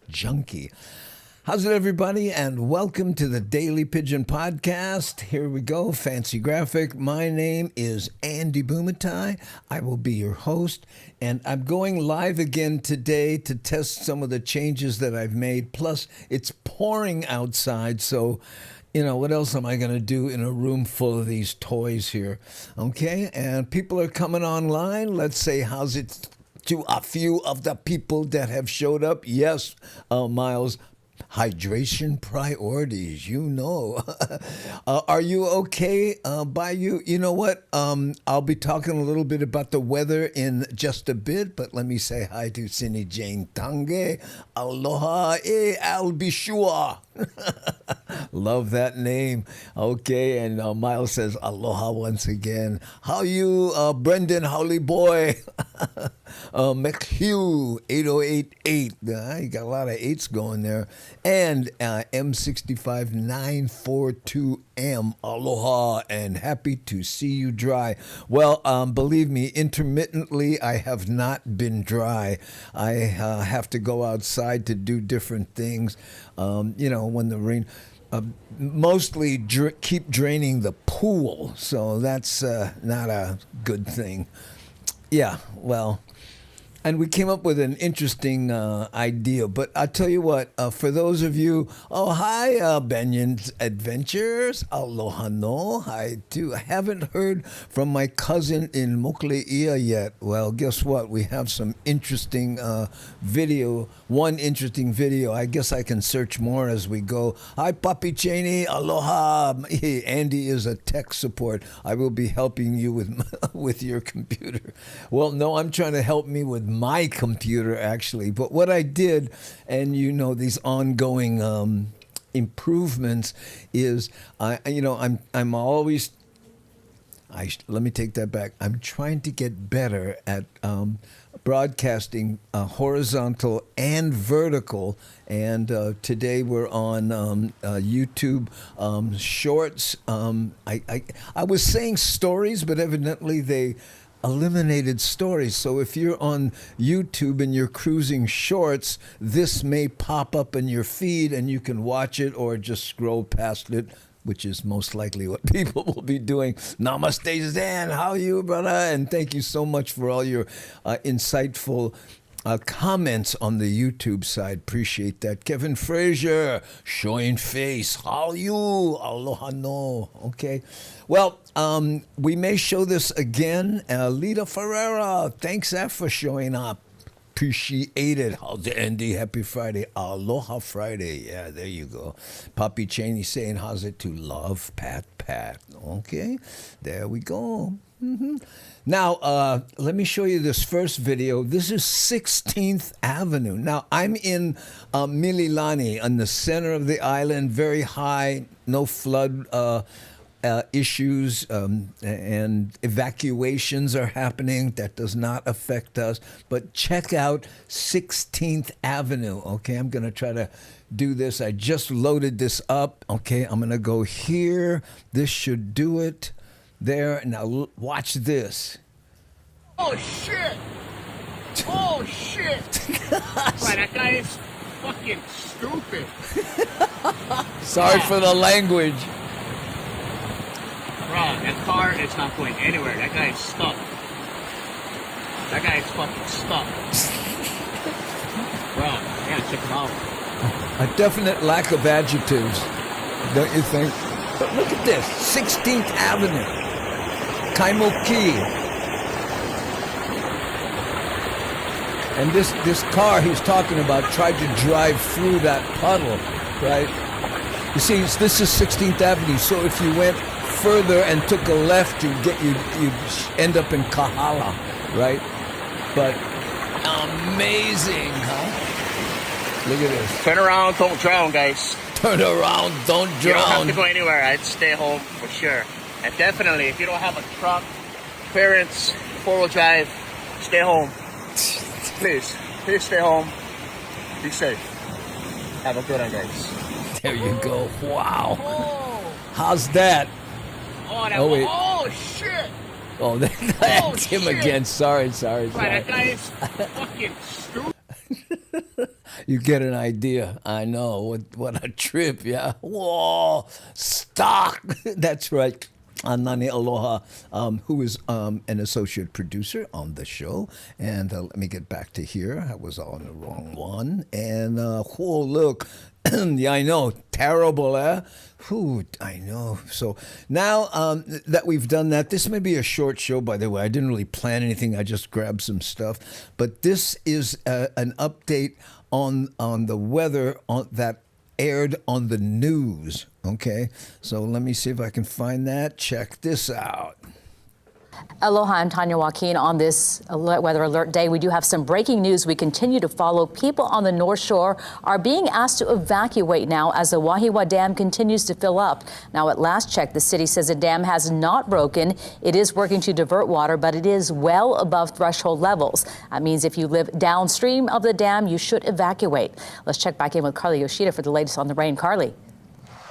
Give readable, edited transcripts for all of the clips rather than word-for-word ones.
junkie. How's it, everybody? And welcome to the Daily Pidgin Podcast. Here we go, fancy graphic. My name is Andy Bumatai. I will be your host, and I'm going live again today to test some of the changes that I've made. Plus, it's pouring outside, so what else am I going to do in a room full of these toys here? Okay, and people are coming online. Let's say, how's it to a few of the people that have showed up? Yes, Miles. Hydration priorities, are you okay by you? You know what? I'll be talking a little bit about the weather in just a bit, but let me say hi to Cindy Jane Tange. Aloha albishua. Love that name. Okay, and Miles says aloha once again. How you, Brendan Howley boy? McHugh 8088. You got a lot of eights going there. And M65942M. Aloha and happy to see you dry. Well, believe me, intermittently I have not been dry. I have to go outside to do different things. When the rain. Mostly keep draining the pool, so that's not a good thing. Yeah, well, and we came up with an interesting idea, but I'll tell you what, for those of you, hi, Benyan's Adventures, aloha no, hi too. I haven't heard from my cousin in Mokuleia yet. Well, guess what? We have some interesting one interesting video. I guess I can search more as we go. Hi, Papi Cheney, aloha. Hey, Andy is a tech support. I will be helping you with your computer. Well, no, I'm trying to help me with my computer actually, but what I did, and these ongoing improvements, is I'm always. Let me take that back. I'm trying to get better at broadcasting horizontal and vertical, and today we're on YouTube Shorts. I was saying stories, but evidently they eliminated stories. So if you're on YouTube and you're cruising Shorts, this may pop up in your feed and you can watch it or just scroll past it, which is most likely what people will be doing. Namaste, Zan. How are you, brother? And thank you so much for all your insightful comments on the YouTube side. Appreciate that. Kevin Frazier, showing face. How are you? Aloha no. Okay. Well, we may show this again. Lita Ferreira, thanks for showing up. Appreciate it. How's it, Andy? Happy Friday. Aloha Friday. Yeah, there you go. Papi Cheney saying, how's it to love Pat? Okay, there we go. Mm-hmm. Now, let me show you this first video. This is 16th Avenue. Now, I'm in Mililani, on the center of the island, very high, no flood issues, and evacuations are happening. That does not affect us. But check out 16th Avenue. Okay, I'm going to try to do this. I just loaded this up. Okay, I'm going to go here. This should do it. There. Now, watch this. Oh, shit. Oh, shit. Right, that guy is fucking stupid. Sorry for the language. Bro, that car is not going anywhere. That guy is stuck. That guy is fucking stuck. Bro, I gotta check him out. A definite lack of adjectives, don't you think? But look at this, 16th Avenue, Kaimoki. And this car he's talking about tried to drive through that puddle, right? You see, this is 16th Avenue, so if you went further and took a left, you'd end up in Kahala, right? But amazing, huh? Look at this. Turn around, don't drown, guys. Turn around, don't drown. You don't have to go anywhere. I'd stay home for sure. And definitely, if you don't have a truck, parents, four-wheel drive, stay home. Please stay home. Be safe. Have a good one, guys. There you go. Wow. Oh. How's that? Oh, wait. Oh, shit. Oh, that's him again. Sorry. Right, that guy is fucking stupid. You get an idea. I know. What a trip, yeah. Whoa, stock. That's right. Nani Aloha, who is an associate producer on the show. And let me get back to here. I was on the wrong one. And, whoa, look. Yeah, I know. Terrible, eh? Whew, I know. So now that we've done that, this may be a short show, by the way. I didn't really plan anything. I just grabbed some stuff. But this is an update on the weather that aired on the news. Okay, so let me see if I can find that. Check this out. Aloha, I'm Tanya Joaquin. On this weather alert day, we do have some breaking news we continue to follow. People on the North Shore are being asked to evacuate now as the Wahiawa Dam continues to fill up. Now, at last check, the city says the dam has not broken. It is working to divert water, but it is well above threshold levels. That means if you live downstream of the dam, you should evacuate. Let's check back in with Carly Yoshida for the latest on the rain. Carly.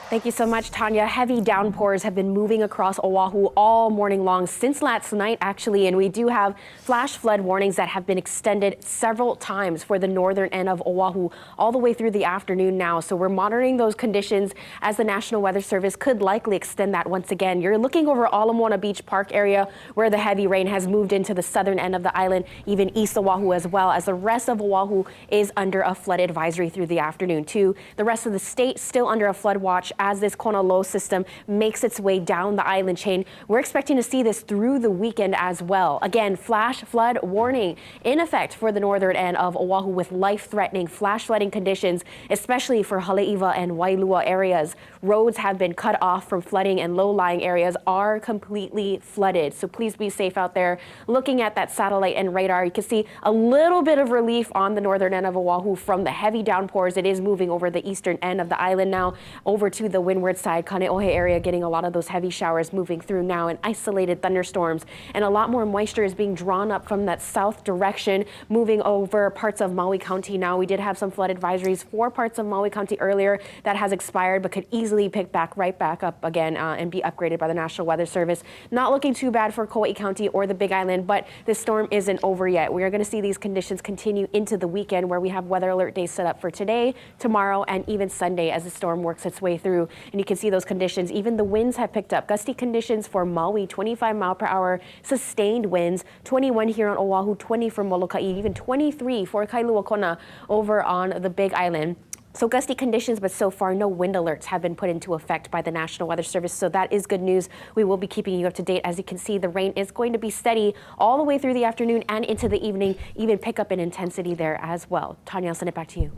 Thank you so much, Tanya. Heavy downpours have been moving across Oahu all morning long, since last night, actually, and we do have flash flood warnings that have been extended several times for the northern end of Oahu all the way through the afternoon now. So we're monitoring those conditions as the National Weather Service could likely extend that once again. You're looking over Ala Moana Beach Park area where the heavy rain has moved into the southern end of the island, even east Oahu as well, as the rest of Oahu is under a flood advisory through the afternoon too. The rest of the state still under a flood watch as this Kona low system makes its way down the island chain. We're expecting to see this through the weekend as well. Again, flash flood warning in effect for the northern end of Oahu with life-threatening flash flooding conditions, especially for Haleiwa and Wailua areas. Roads have been cut off from flooding and low-lying areas are completely flooded. So please be safe out there. Looking at that satellite and radar, you can see a little bit of relief on the northern end of Oahu from the heavy downpours. It is moving over the eastern end of the island now over to the windward side, Kaneohe area, getting a lot of those heavy showers moving through now and isolated thunderstorms. And a lot more moisture is being drawn up from that south direction, moving over parts of Maui County now. We did have some flood advisories for parts of Maui County earlier that has expired, but could easily pick right back up again and be upgraded by the National Weather Service. Not looking too bad for Kauai County or the Big Island, but this storm isn't over yet. We are going to see these conditions continue into the weekend, where we have weather alert days set up for today, tomorrow, and even Sunday as the storm works its way through. And you can see those conditions. Even the winds have picked up. Gusty conditions for Maui, 25 mile per hour, sustained winds, 21 here on Oahu, 20 for Molokai, even 23 for Kailua Kona over on the Big Island. So gusty conditions, but so far no wind alerts have been put into effect by the National Weather Service. So that is good news. We will be keeping you up to date. As you can see, the rain is going to be steady all the way through the afternoon and into the evening, even pick up in intensity there as well. Tanya, I'll send it back to you.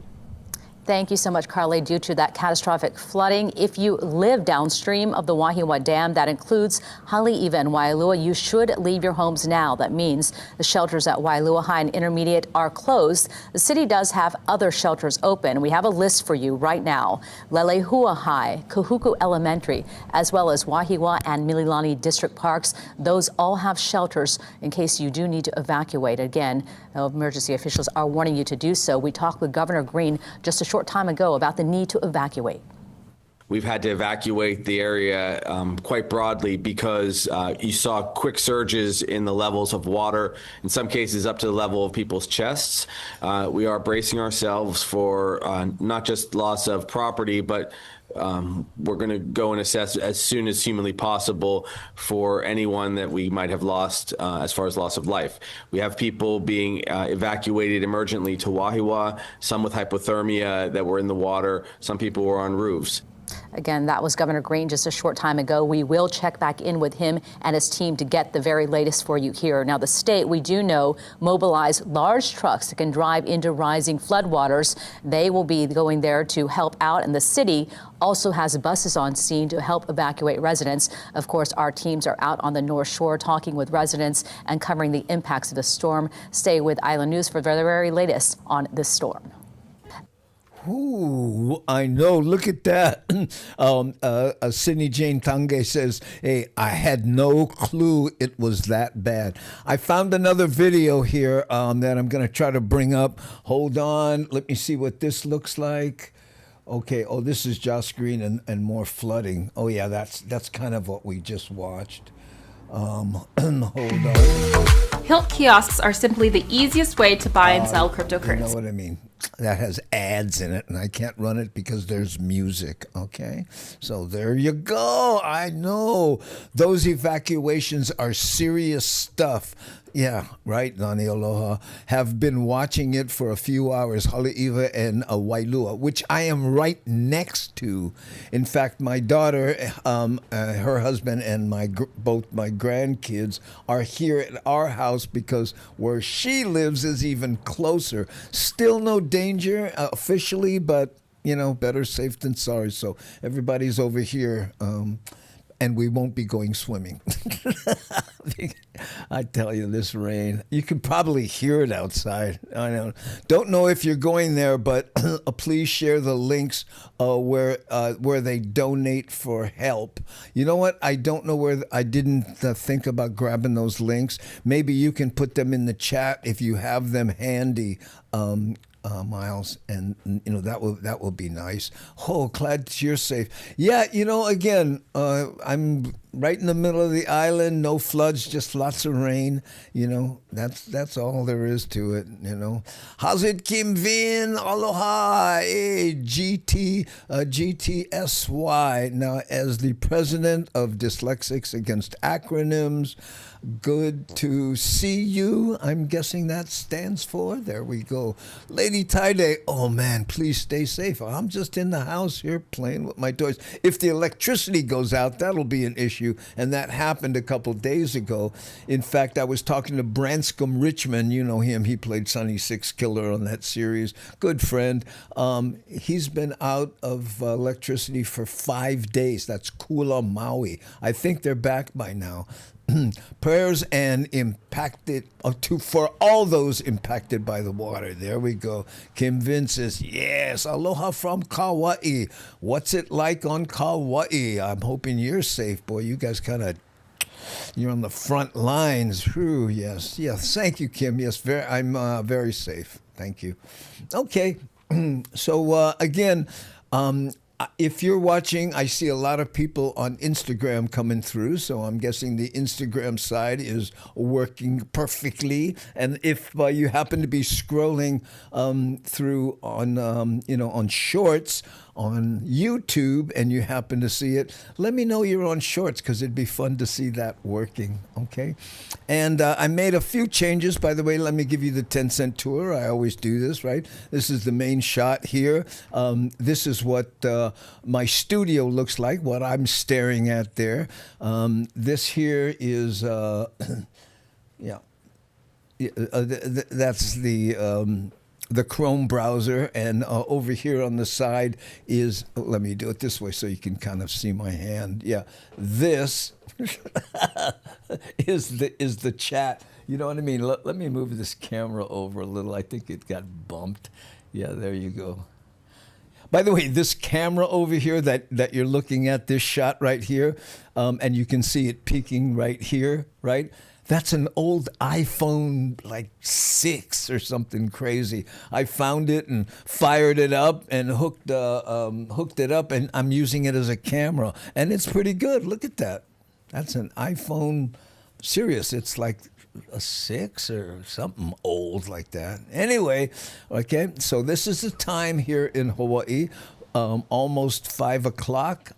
Thank you so much, Carly. Due to that catastrophic flooding, if you live downstream of the Wahiawa Dam, that includes Haleiwa and Wailua, you should leave your homes now. That means the shelters at Wailua High and Intermediate are closed. The city does have other shelters open. We have a list for you right now. Lelehua High, Kahuku Elementary, as well as Wahiawa and Mililani District Parks. Those all have shelters in case you do need to evacuate. Again, emergency officials are warning you to do so. We talked with Governor Green just a short time ago about the need to evacuate. We've had to evacuate the area quite broadly because you saw quick surges in the levels of water, in some cases up to the level of people's chests. We are bracing ourselves for not just loss of property, but we're going to go and assess as soon as humanly possible for anyone that we might have lost as far as loss of life. We have people being evacuated emergently to Wahiawa, some with hypothermia that were in the water, some people were on roofs. Again, that was Governor Green just a short time ago. We will check back in with him and his team to get the very latest for you here. Now, the state, we do know, mobilized large trucks that can drive into rising floodwaters. They will be going there to help out, and the city also has buses on scene to help evacuate residents. Of course, our teams are out on the North Shore talking with residents and covering the impacts of the storm. Stay with Island News for the very latest on this storm. Ooh, I know. Look at that. Sydney Jane Tange says, hey, I had no clue it was that bad. I found another video here that I'm going to try to bring up. Hold on. Let me see what this looks like. Okay. Oh, this is Josh Green and more flooding. Oh, yeah, that's kind of what we just watched. Hold on. Hilt kiosks are simply the easiest way to buy and sell cryptocurrency. You know what I mean? That has ads in it, and I can't run it because there's music, okay? So there you go. I know. Those evacuations are serious stuff. Yeah, right, Nani Aloha. Have been watching it for a few hours, Haleiwa and Wailua, which I am right next to. In fact, my daughter, her husband, and both my grandkids are here at our house because where she lives is even closer. Still no danger officially, but, you know, better safe than sorry. So everybody's over here. And we won't be going swimming. I tell you, this rain, you can probably hear it outside. I don't know if you're going there, but please share the links where they donate for help. You know what? I don't know where. I didn't think about grabbing those links. Maybe you can put them in the chat if you have them handy. Miles, and you know that will be nice. Oh, glad you're safe. Yeah, you know, again, I'm right in the middle of the island. No floods, just lots of rain. You know, that's all there is to it. You know, how's it, Kim Vin? Aloha, GTSY. Now, as the president of Dyslexics Against Acronyms, good to see you. I'm guessing that stands for. There we go. Lady Taide, oh man, please stay safe. I'm just in the house here playing with my toys. If the electricity goes out, that'll be an issue. And that happened a couple days ago. In fact, I was talking to Branscombe Richmond. You know him. He played Sonny Six Killer on that series. Good friend. He's been out of electricity for 5 days. That's Kula Maui. I think they're back by now. Prayers and impacted for all those impacted by the water. There we go. Kim Vin says, yes, aloha from Kauai. What's it like on Kauai? I'm hoping you're safe, boy. You guys you're on the front lines. Whew, yes. Thank you, Kim. Yes, I'm very safe. Thank you. Okay. So again, if you're watching, I see a lot of people on Instagram coming through, so I'm guessing the Instagram side is working perfectly. And if you happen to be scrolling through on on Shorts on YouTube and you happen to see it, let me know you're on Shorts because it'd be fun to see that working, okay? And I made a few changes. By the way, let me give you the 10-cent tour. I always do this, right? This is the main shot here. This is what my studio looks like, what I'm staring at there. This here is, that's the Chrome browser, and over here on the side is, let me do it this way so you can kind of see my hand. Yeah, this is the chat. You know what I mean? Let me move this camera over a little. I think it got bumped. Yeah, there you go. By the way, this camera over here that you're looking at, this shot right here, and you can see it peeking right here, right? That's an old iPhone, like 6 or something crazy. I found it and fired it up and hooked it up, and I'm using it as a camera, and it's pretty good. Look at that. That's an iPhone. Serious. It's like a 6 or something old like that. Anyway, okay. So this is the time here in Hawaii. Almost 5 o'clock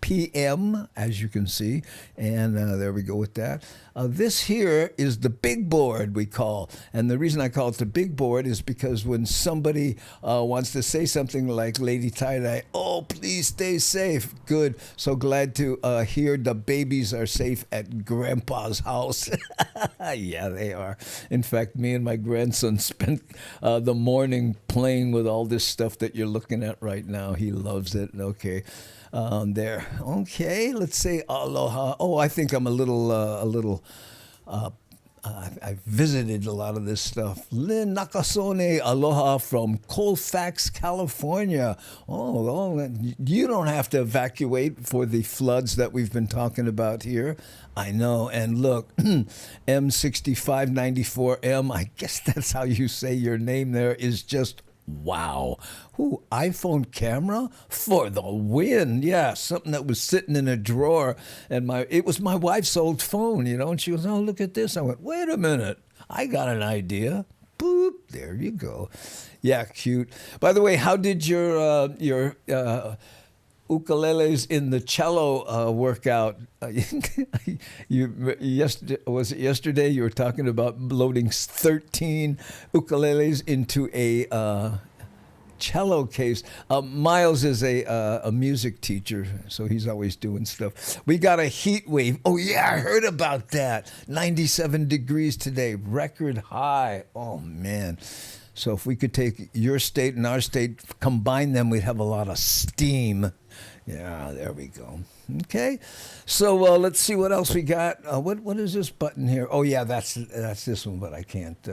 p.m., as you can see. And there we go with that. This here is the big board we call. And the reason I call it the big board is because when somebody wants to say something like Lady Tie-Dye, oh, please stay safe. Good. So glad to hear the babies are safe at Grandpa's house. Yeah, they are. In fact, me and my grandson spent the morning playing with all this stuff that you're looking at right now. He loves it. Okay. There. Okay, let's say aloha. Oh, I think I'm I've visited a lot of this stuff. Lynn Nakasone, aloha from Colfax, California. Oh, you don't have to evacuate for the floods that we've been talking about here. I know. And look, M6594M, I guess that's how you say your name there, is just Wow. Ooh, iPhone camera for the win. Yeah, something that was sitting in a drawer. And it was my wife's old phone, and she goes, oh, look at this. I went, wait a minute. I got an idea. Boop. There you go. Yeah, cute. By the way, how did your ukuleles in the cello work out? Was it yesterday you were talking about loading 13 ukuleles into a cello case? Miles is a music teacher, so he's always doing stuff. We got a heat wave. Oh yeah, I heard about that. 97 degrees today, record high. Oh man. So if we could take your state and our state, combine them, we'd have a lot of steam. Yeah, there we go. Okay, so let's see what else we got. What is this button here? Oh yeah, that's this one, but I can't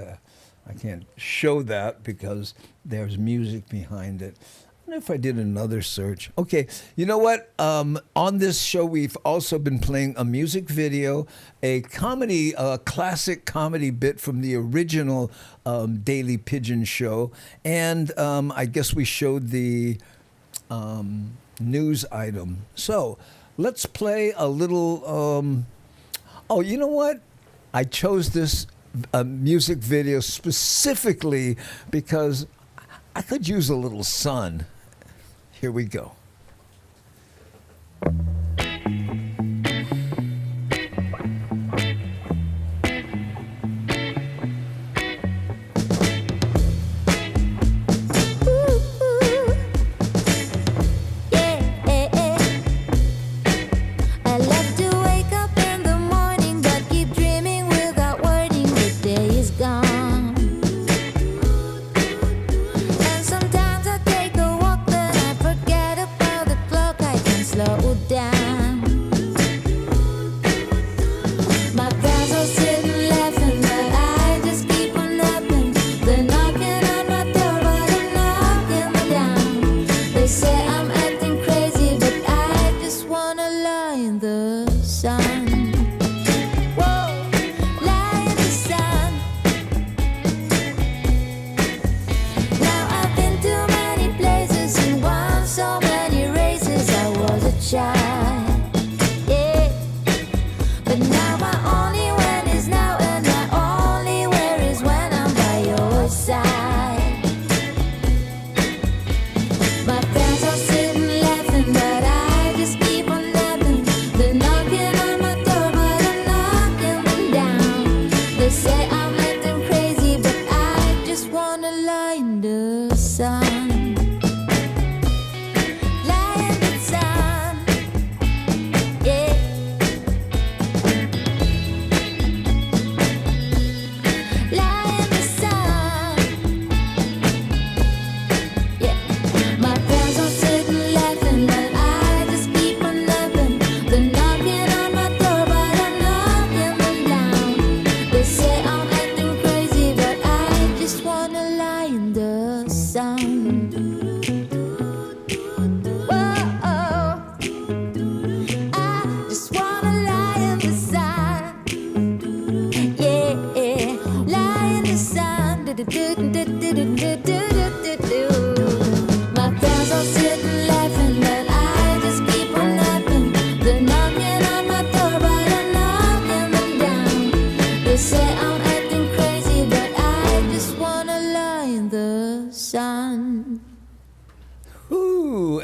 show that because there's music behind it. I wonder if I did another search. Okay, you know what? On this show, we've also been playing a music video, a comedy, classic comedy bit from the original Daily Pidgin show, and I guess we showed the news item. So let's play a little. Oh, you know what? I chose this music video specifically because I could use a little sun. Here we go.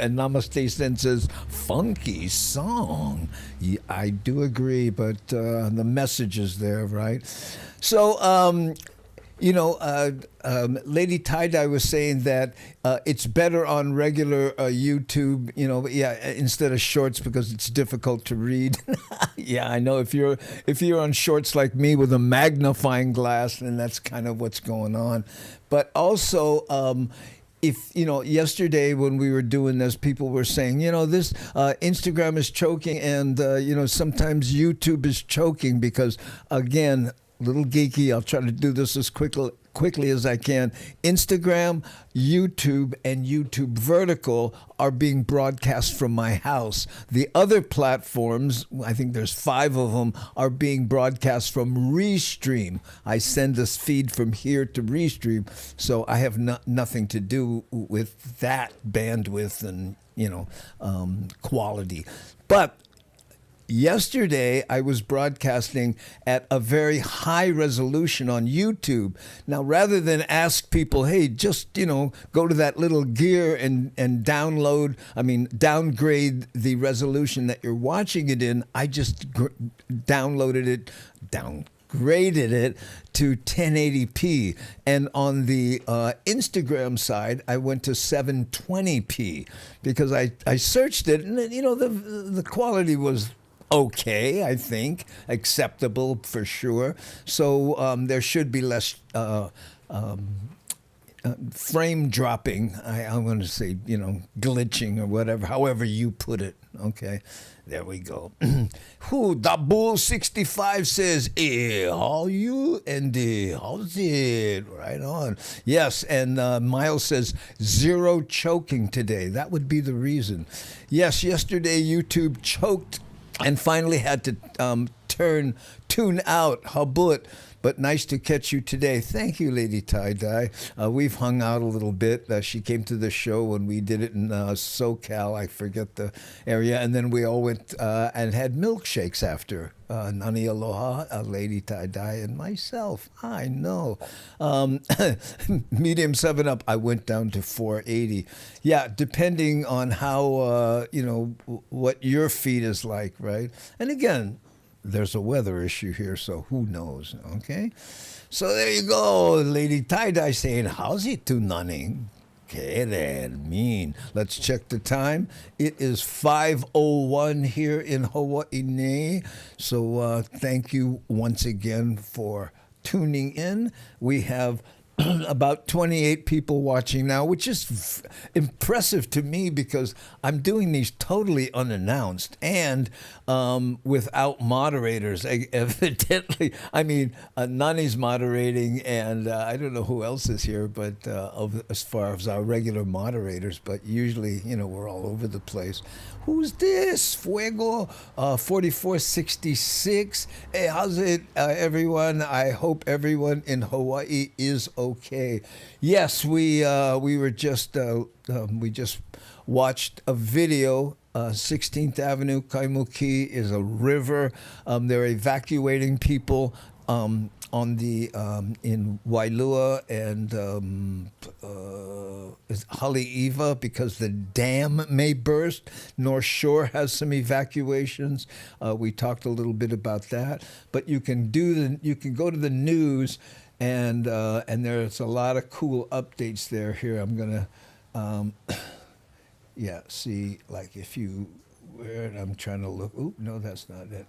And Namaste Sen says, funky song. Yeah, I do agree, but the message is there, right? So, Lady Tie-Dye was saying that it's better on regular YouTube, instead of shorts because it's difficult to read. Yeah, I know if you're on shorts like me with a magnifying glass, then that's kind of what's going on. But also, yesterday when we were doing this, people were saying, this Instagram is choking and, sometimes YouTube is choking because, again, little geeky. I'll try to do this as quickly as I can. Instagram, YouTube, and YouTube Vertical are being broadcast from my house. The other platforms, I think there's 5 of them, are being broadcast from Restream. I send this feed from here to Restream, so I have nothing to do with that bandwidth and quality. But yesterday, I was broadcasting at a very high resolution on YouTube. Now, rather than ask people, hey, just, go to that little gear and downgrade the resolution that you're watching it in, I just downgraded it to 1080p. And on the Instagram side, I went to 720p because I searched it, and the quality was okay, I think, acceptable for sure. So there should be less frame dropping. I'm going to say, glitching or whatever, however you put it. Okay, there we go. Who the Bull 65 says, how you and how's it? Right on. Yes, and Miles says 0 choking today. That would be the reason. Yes, yesterday YouTube choked and finally had to tune out Habut. But nice to catch you today. Thank you, Lady Tie-Dye. We've hung out a little bit. She came to the show when we did it in SoCal. I forget the area. And then we all went and had milkshakes after. Nani Aloha, Lady Tie-Dye, and myself. I know. Medium 7-Up, I went down to 480. Yeah, depending on how, what your feed is like, right? And again, there's a weather issue here, so who knows, okay? So there you go, Lady Tie-Dye saying, how's it to nunning? Okay, then, mean. Let's check the time. It is 5:01 here in Hawaii. So thank you once again for tuning in. We have about 28 people watching now, which is impressive to me because I'm doing these totally unannounced and without moderators. Evidently, Nani's moderating, and I don't know who else is here, but as far as our regular moderators, but usually, we're all over the place. Who's this? Fuego 4466. Hey, how's it, everyone? I hope everyone in Hawaii is okay. Yes, we just watched a video. 16th Avenue, Kaimuki is a river. They're evacuating people on the in Wailua and Haleiwa because the dam may burst. North Shore has some evacuations. We talked a little bit about that, but you can go to the news and there's a lot of cool updates there. Here I'm gonna see, like if you I'm trying to look. Oop, no, that's not it.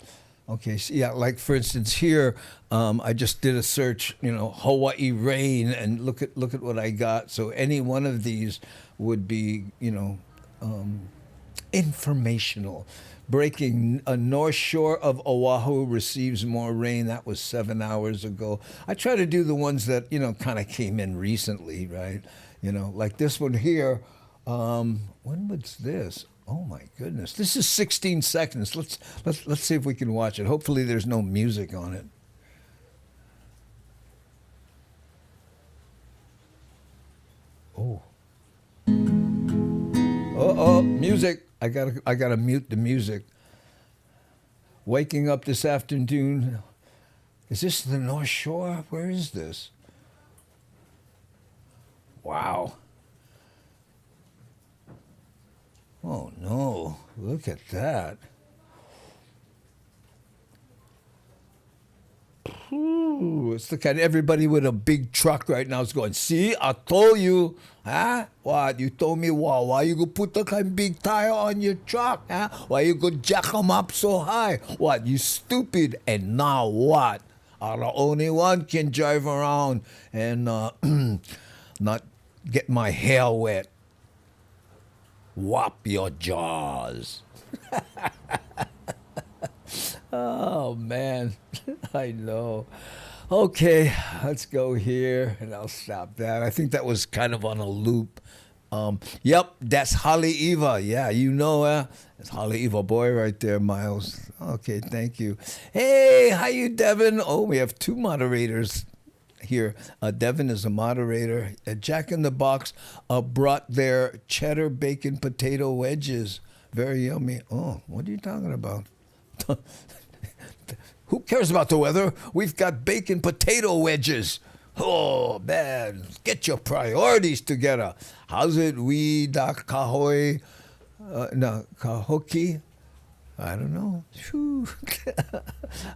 Okay, so yeah, like for instance here, I just did a search, Hawaii rain, and look at what I got. So any one of these would be, informational. Breaking: North Shore of Oahu receives more rain. That was 7 hours ago. I try to do the ones that kind of came in recently, right? Like this one here. When was this? Oh my goodness! This is 16 seconds. Let's see if we can watch it. Hopefully, there's no music on it. Oh. Oh, music! I gotta mute the music. Waking up this afternoon. Is this the North Shore? Where is this? Wow. Oh no, look at that. Ooh, it's the kind of everybody with a big truck right now is going, see, I told you, huh? What, you told me what? Why you go put the kind of big tire on your truck, huh? Why you go jack them up so high? What, you stupid? And now what? I'm the only one can drive around and not get my hair wet. Whop your jaws. Oh, man. I know. Okay, let's go here, and I'll stop that. I think that was kind of on a loop. Yep, that's Holly Eva. Yeah, you know, that's Holly Eva boy right there, Miles. Okay, thank you. Hey, how you, Devin? Oh, we have two moderators here. Devin is a moderator. Jack in the Box brought their cheddar bacon potato wedges. Very yummy. Oh, what are you talking about? Who cares about the weather? We've got bacon potato wedges. Oh, man. Get your priorities together. How's it? We da kahoy? No, kahoki? I don't know. Phew.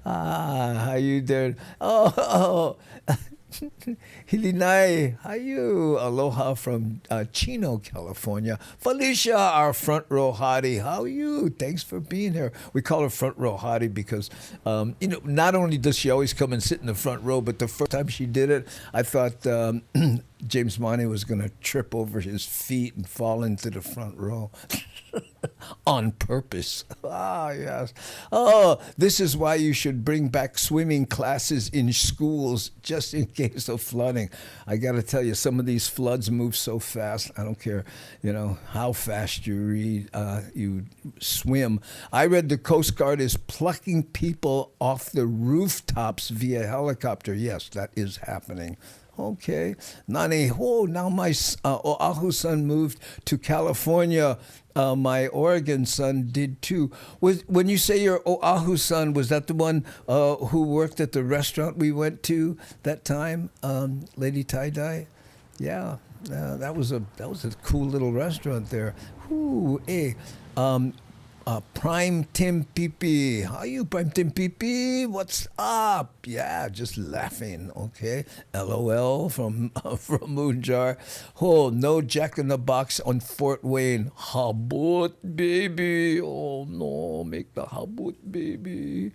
How you doing? Oh. Hilinai, how you? Aloha from Chino, California. Felicia, our front row hottie, how you? Thanks for being here. We call her front row hottie because, not only does she always come and sit in the front row, but the first time she did it, I thought James Money was going to trip over his feet and fall into the front row. On purpose. Ah, yes. Oh, this is why you should bring back swimming classes in schools just in case of flooding. I got to tell you, some of these floods move so fast. I don't care, how fast you swim. I read the Coast Guard is plucking people off the rooftops via helicopter. Yes, that is happening. Okay. Nani, now my Oahu son moved to California. My Oregon son did too. When you say your Oahu son, was that the one who worked at the restaurant we went to that time, Lady Tie-Dye? Yeah, that was a cool little restaurant there. Ooh, hey. Prime Tim Pipi. How are you, Prime Tim Pipi? What's up? Yeah, just laughing. Okay. LOL from Moonjar. Oh, no Jack in the Box on Fort Wayne. Habut, baby. Oh, no. Make the habut, baby.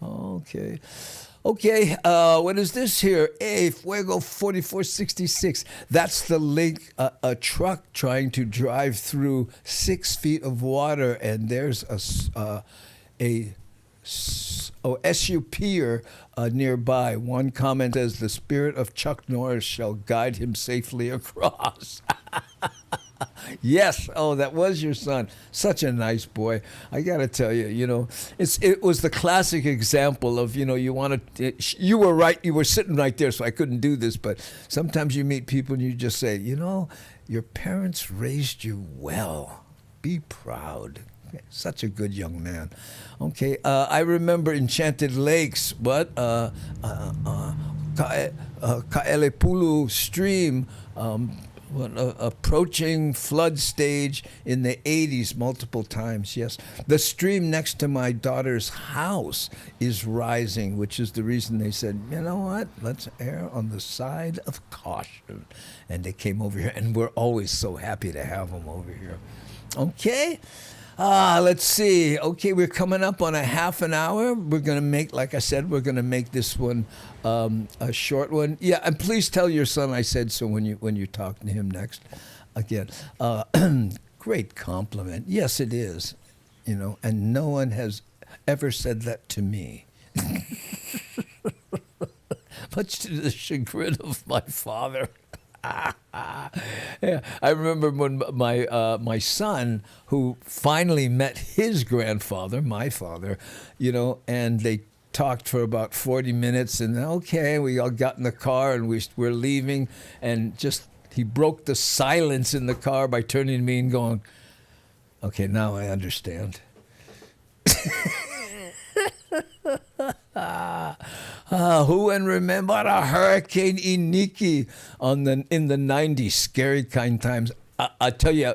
Okay. Okay, what is this here? Hey, Fuego 4466. That's the link. A truck trying to drive through 6 feet of water, and there's a SUPer nearby. One comment says, "The spirit of Chuck Norris shall guide him safely across." Yes. Oh, that was your son. Such a nice boy. I got to tell you, it was the classic example of, you were right. You were sitting right there, so I couldn't do this. But sometimes you meet people and you just say, your parents raised you well. Be proud. Such a good young man. Okay. I remember Enchanted Lakes. What? Kaelepulu Stream. Approaching flood stage in the 80s multiple times, yes. The stream next to my daughter's house is rising, which is the reason they said, you know what, let's err on the side of caution. And they came over here, and we're always so happy to have them over here. Okay. Let's see. Okay, we're coming up on a half an hour. We're going to make, like I said, we're going to make this one a short one. Yeah, and please tell your son I said so when you talk to him next. Again, great compliment. Yes, it is. And no one has ever said that to me. Much to the chagrin of my father. Yeah, I remember when my son, who finally met his grandfather, my father, and they talked for about 40 minutes, and okay, we all got in the car and we're leaving, and just he broke the silence in the car by turning to me and going, "Okay, now I understand." Who can remember a Hurricane Iniki in the 90s? Scary kind times. I tell you,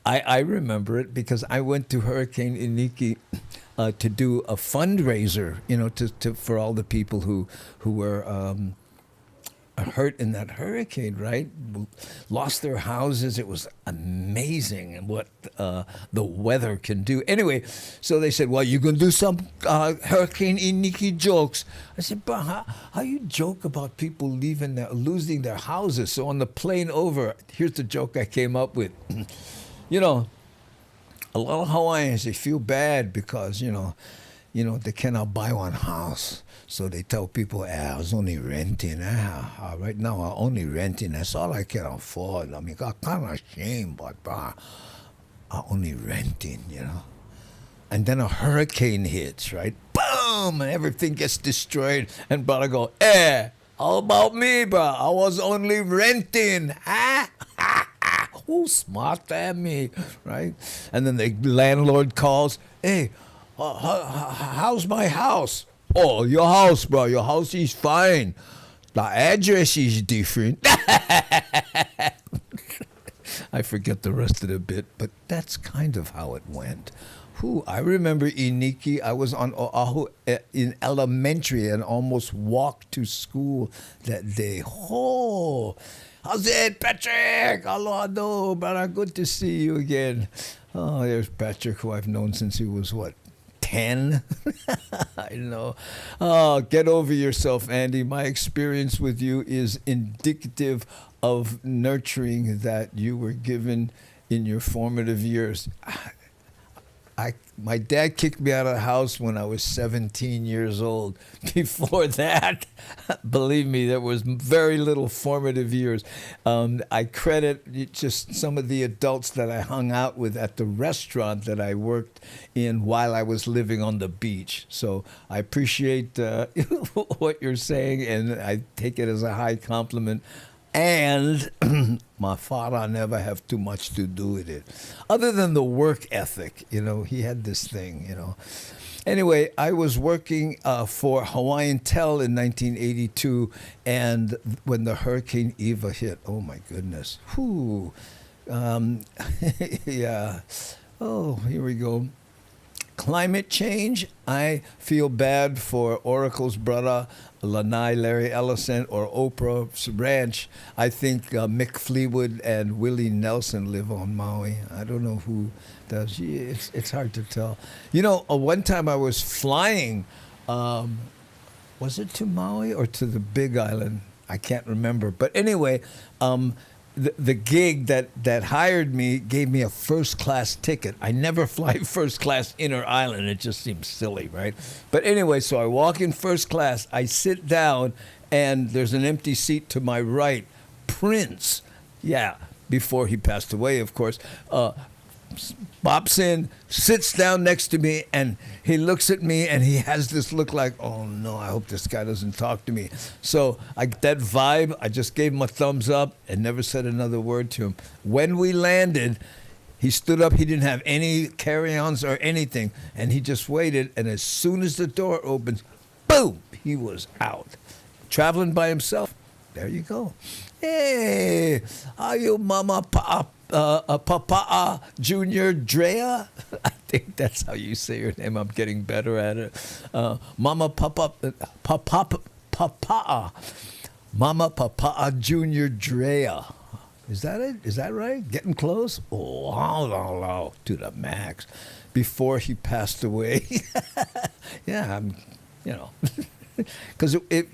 I remember it because I went to Hurricane Iniki to do a fundraiser, for all the people who were hurt in that hurricane, right? Lost their houses. It was amazing what the weather can do. Anyway, so they said, well, you going to do some Hurricane Iniki jokes. I said, bro, how you joke about people losing their houses? So on the plane over, here's the joke I came up with. A lot of Hawaiians, they feel bad because, they cannot buy one house. So they tell people, I was only renting. Right now, I'm only renting. That's all I can afford. I mean, I'm kind of ashamed, but I'm only renting. And then a hurricane hits, right? Boom! And everything gets destroyed. And brother go, how about me, bro? I was only renting. Who's smart than me, right? And then the landlord calls, hey, how's my house? Oh, your house, bro. Your house is fine. The address is different. I forget the rest of the bit, but that's kind of how it went. I remember Iniki. I was on Oahu in elementary and almost walked to school that day. How's it, Patrick? Aloha, brother. Good to see you again. Oh, there's Patrick, who I've known since he was, 10? I know. Oh, get over yourself, Andy. My experience with you is indicative of nurturing that you were given in your formative years. My dad kicked me out of the house when I was 17 years old. Before that, believe me, there was very little formative years. I credit just some of the adults that I hung out with at the restaurant that I worked in while I was living on the beach. So I appreciate what you're saying, and I take it as a high compliment. And my father never have too much to do with it. Other than the work ethic, he had this thing, Anyway, I was working for Hawaiian Tel in 1982, and when the Hurricane Eva hit, oh my goodness. Yeah. Oh, here we go. Climate change, I feel bad for Oracle's brother, Lanai Larry Ellison, or Oprah's ranch. I think Mick Fleetwood and Willie Nelson live on Maui. I don't know who does. It's hard to tell. One time I was flying, was it to Maui or to the Big Island? I can't remember. But anyway, the gig that hired me gave me a first-class ticket. I never fly first-class inner island. It just seems silly, right? But anyway, so I walk in first class. I sit down, and there's an empty seat to my right. Prince, before he passed away, of course, bops in, sits down next to me, and he looks at me, and he has this look like, oh no, I hope this guy doesn't talk to me. So that vibe, I just gave him a thumbs up and never said another word to him. When we landed, he stood up. He didn't have any carry-ons or anything, and he just waited, and as soon as the door opens, boom, he was out. Traveling by himself. There you go. Hey, are you Mama Papa Junior Drea? I think that's how you say your name. I'm getting better at it. Mama Papa Mama Papa Junior Drea. Is that it? Is that right? Getting close? Oh, to the max. Before he passed away. Yeah, because if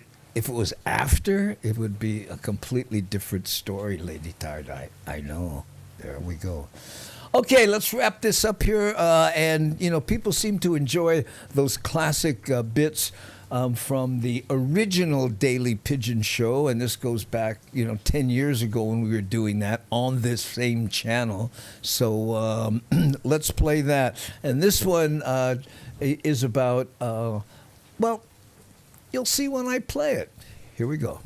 it was after, it would be a completely different story, Lady Tard. I know. There we go. Okay, let's wrap this up here. And people seem to enjoy those classic bits from the original Daily Pidgin show. And this goes back, 10 years ago when we were doing that on this same channel. So let's play that. And this one is about, you'll see when I play it. Here we go.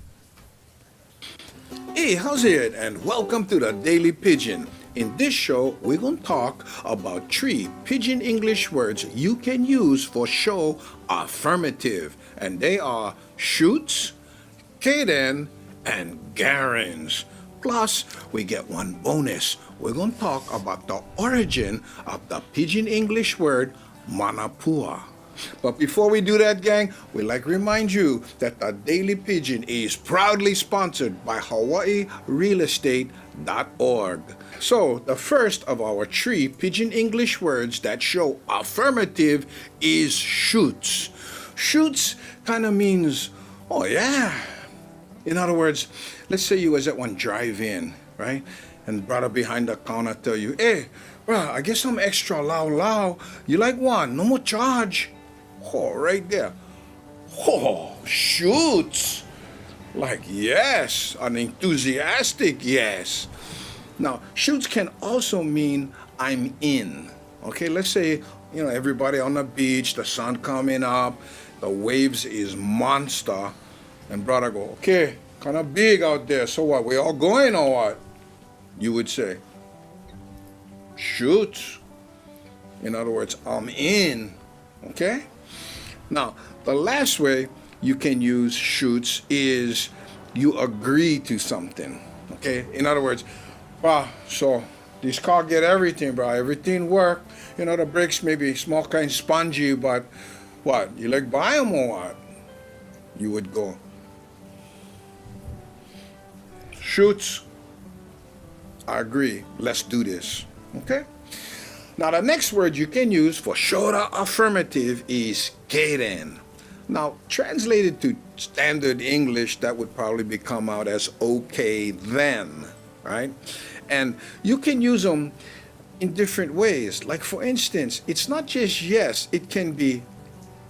Hey, how's it? And welcome to the Daily Pidgin. In this show, we're going to talk about 3 Pidgin English words you can use for show affirmative. And they are shoots, kaden, and garens. Plus, we get one bonus. We're going to talk about the origin of the Pidgin English word manapua. But before we do that, gang, we'd like to remind you that the Daily Pidgin is proudly sponsored by HawaiiRealEstate.org. So, the first of our 3 Pidgin English words that show affirmative is shoots. Shoots kind of means, oh yeah. In other words, let's say you was at one drive-in, right? And brother behind the counter tell you, hey, bro, I guess I'm extra loud. You like one? No more charge. Oh, right there. Oh, shoots. Like, yes, an enthusiastic yes. Now, shoots can also mean I'm in. Okay, let's say, everybody on the beach, the sun coming up, the waves is monster, and brother go, okay, kind of big out there, so what, we all going or what? You would say, shoots. In other words, I'm in. Okay? Now, the last way you can use shoots is you agree to something. Okay? In other words, so this car get everything, bro. Everything work. The brakes may be small kind spongy, but what? You like buy them or what? You would go, shoots, I agree. Let's do this. Okay? Now, the next word you can use for show the affirmative is quieren. Now, translated to standard English, that would probably come out as okay then, right? And you can use them in different ways. Like, for instance, it's not just yes, it can be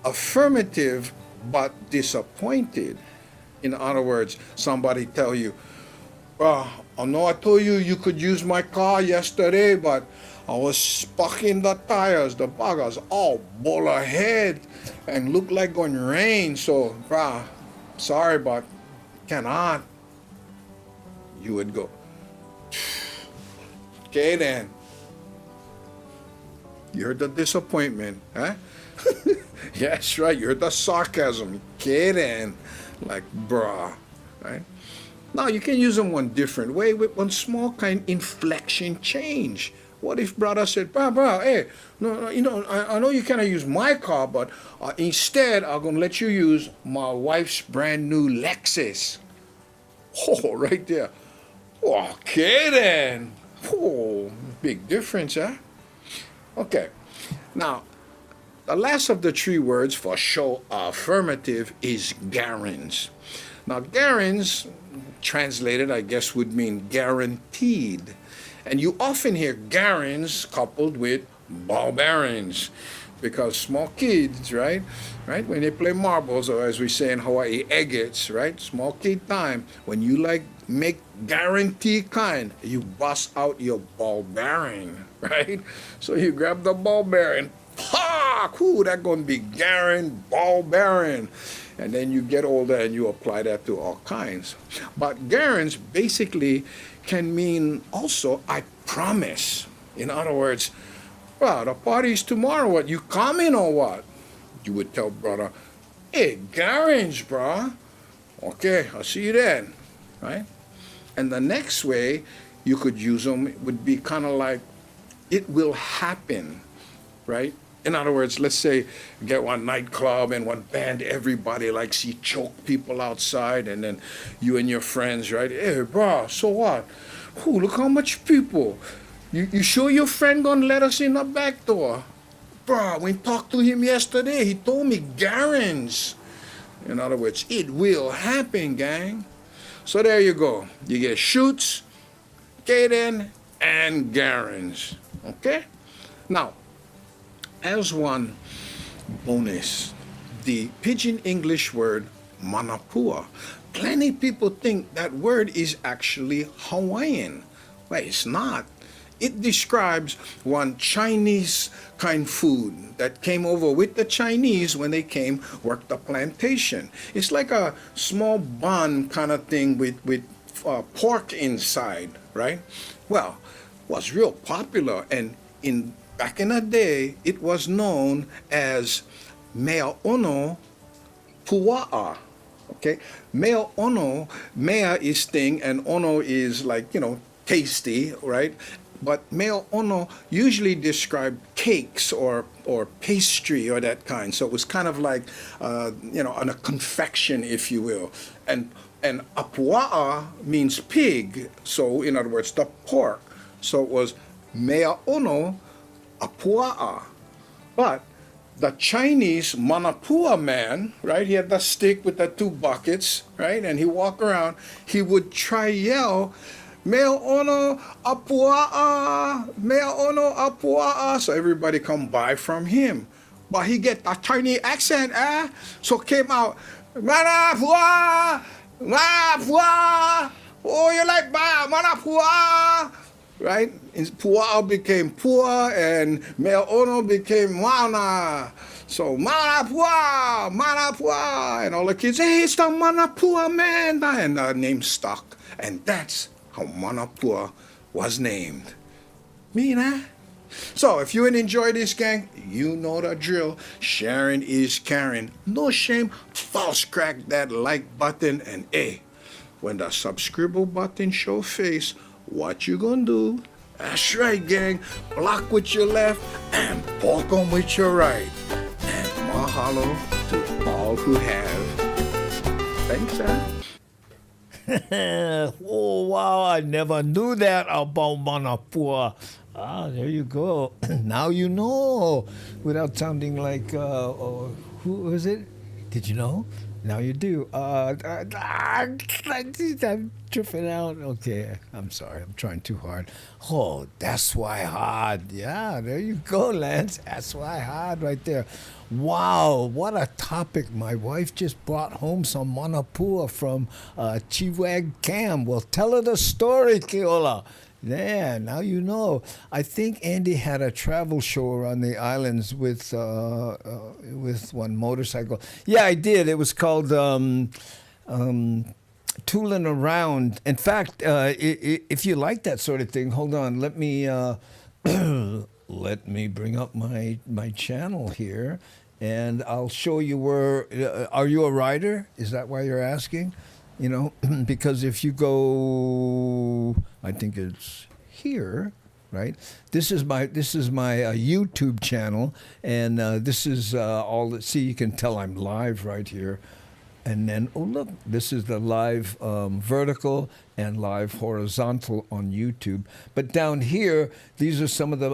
affirmative but disappointed. In other words, somebody tell you, I know I told you you could use my car yesterday, but I was spucking the tires, the buggers all ball ahead and look like going rain. So, sorry, but cannot. You would go, okay then. You heard the disappointment, huh? Yes, right. You heard the sarcasm. Okay then. Like, right? Now, you can use them one different way with one small kind inflection change. What if brother said, bro, hey, no, I know you cannot use my car, but instead I'm going to let you use my wife's brand new Lexus. Oh, right there. Okay then. Oh, big difference, huh? Okay. Now, the last of the three words for show affirmative is guarans. Now, guarans, translated, I guess, would mean guaranteed. And you often hear guarans coupled with ball bearings, because small kids, right, when they play marbles, or as we say in Hawaii, agates, right, small kid time, when you make guarantee kind, you bust out your ball bearing, right? So you grab the ball bearing, that's going to be ball bearing. And then you get older and you apply that to all kinds. But guarans basically can mean also, I promise. In other words, the party's tomorrow. What, you coming or what? You would tell brother, hey, guarans, bro. Okay, I'll see you then, right? And the next way you could use them would be kind of like, it will happen, right? In other words, let's say you get one nightclub and one band, everybody see choke people outside, and then you and your friends, right? Hey, bro, so what? Ooh, look how much people. You sure your friend gonna let us in the back door? Bro, we talked to him yesterday. He told me guarans. In other words, it will happen, gang. So there you go. You get shoots, quieren, and guarans. Okay? Now, as one bonus, the Pidgin English word manapua. Plenty people think that word is actually Hawaiian. Well, it's not. It describes one Chinese kind food that came over with the Chinese when they came work the plantation. It's like a small bun kind of thing with pork inside, right? Well, was real popular, and back in the day, it was known as mea ono pua'a. Okay, mea ono, mea is thing, and ono is tasty, right? But mea ono usually described cakes or pastry or that kind. So it was kind of like, on a confection, if you will. And apua'a means pig. So in other words, the pork. So it was mea ono apua'a. But the Chinese manapua man, right? He had the stick with the two buckets, right? And he walked around. He would try yell, mea ono apua'a, mea ono apua'a. So everybody come buy from him. but he get a Chinese accent, so came out, Manapua, Manapua, oh, you like Manapua, right? Puao became Pua, and Mel Ono became Mana. So Manapua, Manapua, and all the kids, hey, it's the Manapua man, and the name stuck, and that's how Manapua was named. Mina. So if you enjoy this, gang, you know the drill. Sharing is caring. No shame. False crack that like button, and when the subscribe button show face, what you gonna do? That's right, gang. Block with your left and walk on with your right. And mahalo to all who have. Thanks, sir. Oh, wow, I never knew that about Manapua. Ah, there you go. Now you know. Without sounding like, who was it? Did you know? Now you do. I'm tripping out. Okay, I'm sorry. I'm trying too hard. Oh, that's why hard. Yeah, there you go, Lance. That's why hard right there. Wow, what a topic. My wife just brought home some manapua from Chiwag Cam. Well, tell her the story, Keola. Yeah, now you know. I think Andy had a travel show around the islands with one motorcycle. Yeah, I did. It was called Tooling Around. In fact, if you like that sort of thing, hold on. Let me let me bring up my channel here, and I'll show you where. Are you a rider? Is that why you're asking? You know, because if you go, I think it's here, right? This is my YouTube channel, and this is all. See, you can tell I'm live right here. And then, oh look, this is the live vertical and live horizontal on YouTube. But down here, these are some of the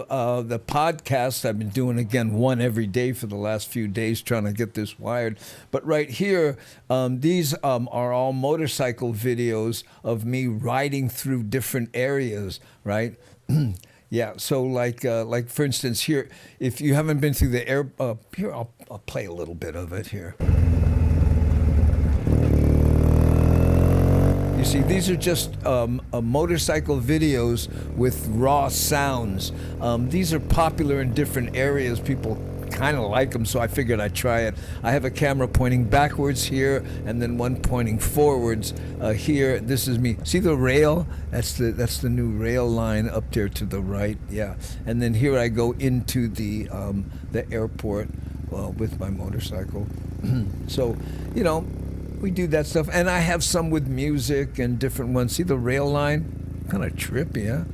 podcasts I've been doing. Again, one every day for the last few days, trying to get this wired. But right here, these are all motorcycle videos of me riding through different areas, right? Yeah, so like for instance here, if you haven't been through the air, here I'll play a little bit of it here. You see, these are just motorcycle videos with raw sounds. These are popular in different areas. People kind of like them, so I figured I'd try it. I have a camera pointing backwards here, and then one pointing forwards here. This is me. See the rail? That's the new rail line up there to the right. Yeah, and then here I go into the airport with my motorcycle. So, you know. We do that stuff, and I have some with music and different ones. See the rail line? Kind of trippy, huh?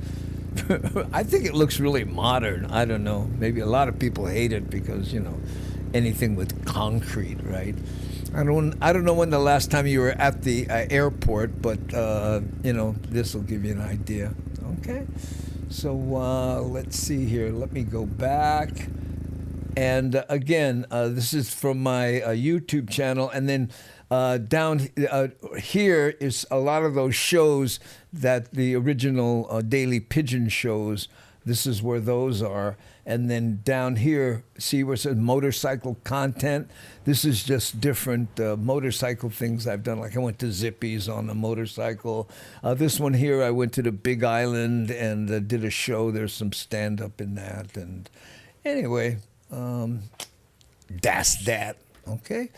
I think it looks really modern. I don't know. Maybe a lot of people hate it because, you know, anything with concrete, right? I don't know when the last time you were at the airport, but, you know, this will give you an idea. Okay? So let's see here. Let me go back. And again, this is from my YouTube channel, and then down here is a lot of those shows that the original Daily Pidgin shows. This is where those are. And then down here, see where it says motorcycle content? This is just different motorcycle things I've done. Like I went to Zippy's on a motorcycle. This one here, I went to the Big Island and did a show. There's some stand-up in that. And anyway, that's that. Okay?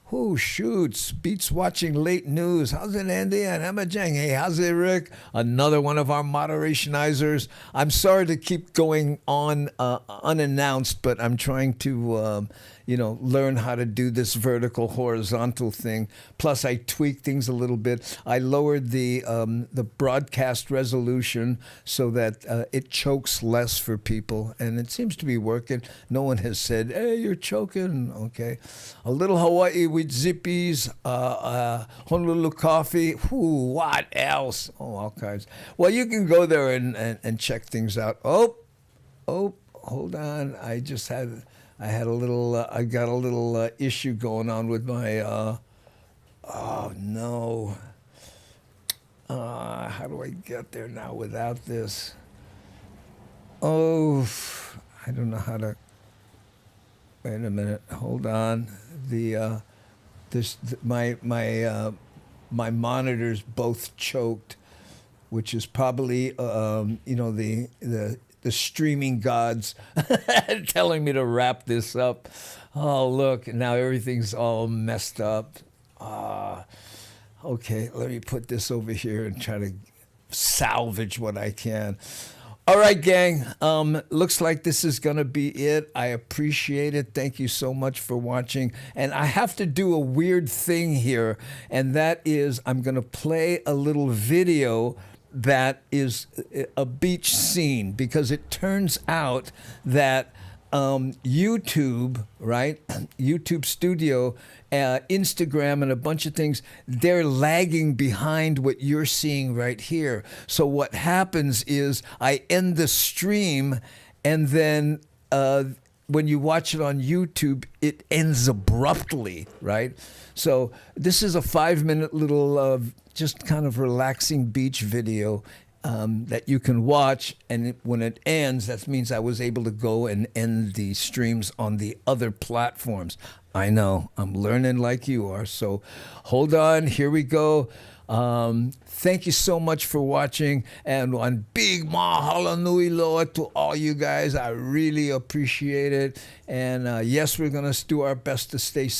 Who shoots? Beats watching late news. How's it, Andy? And Emma Jang. Hey, how's it, Rick? Another one of our moderationizers. I'm sorry to keep going on unannounced, but I'm trying to, learn how to do this vertical, horizontal thing. Plus, I tweaked things a little bit. I lowered the broadcast resolution so that it chokes less for people, and it seems to be working. No one has said, "Hey, you're choking." Okay, a little Hawaii with Zippies, Honolulu coffee. Ooh, what else? Oh, all kinds. Well, you can go there and check things out. Oh, hold on. I got a little issue going on with my, oh no. How do I get there now without this? Oh, I don't know how to. Wait a minute. Hold on. My monitors both choked, which is probably the streaming gods telling me to wrap this up. Oh, look, now everything's all messed up. Okay, let me put this over here and try to salvage what I can. All right, gang. Looks like this is going to be it. I appreciate it. Thank you so much for watching. And I have to do a weird thing here, and that is I'm going to play a little video that is a beach scene, because it turns out that YouTube, right? YouTube Studio, Instagram, and a bunch of things, they're lagging behind what you're seeing right here. So what happens is I end the stream, and then when you watch it on YouTube, it ends abruptly, right? So this is a 5-minute little just kind of relaxing beach video that you can watch, and when it ends, that means I was able to go and end the streams on the other platforms. I know, I'm learning like you are, so hold on, here we go. Thank you so much for watching, and one big mahalo nui loa to all you guys. I really appreciate it, and yes, we're going to do our best to stay safe.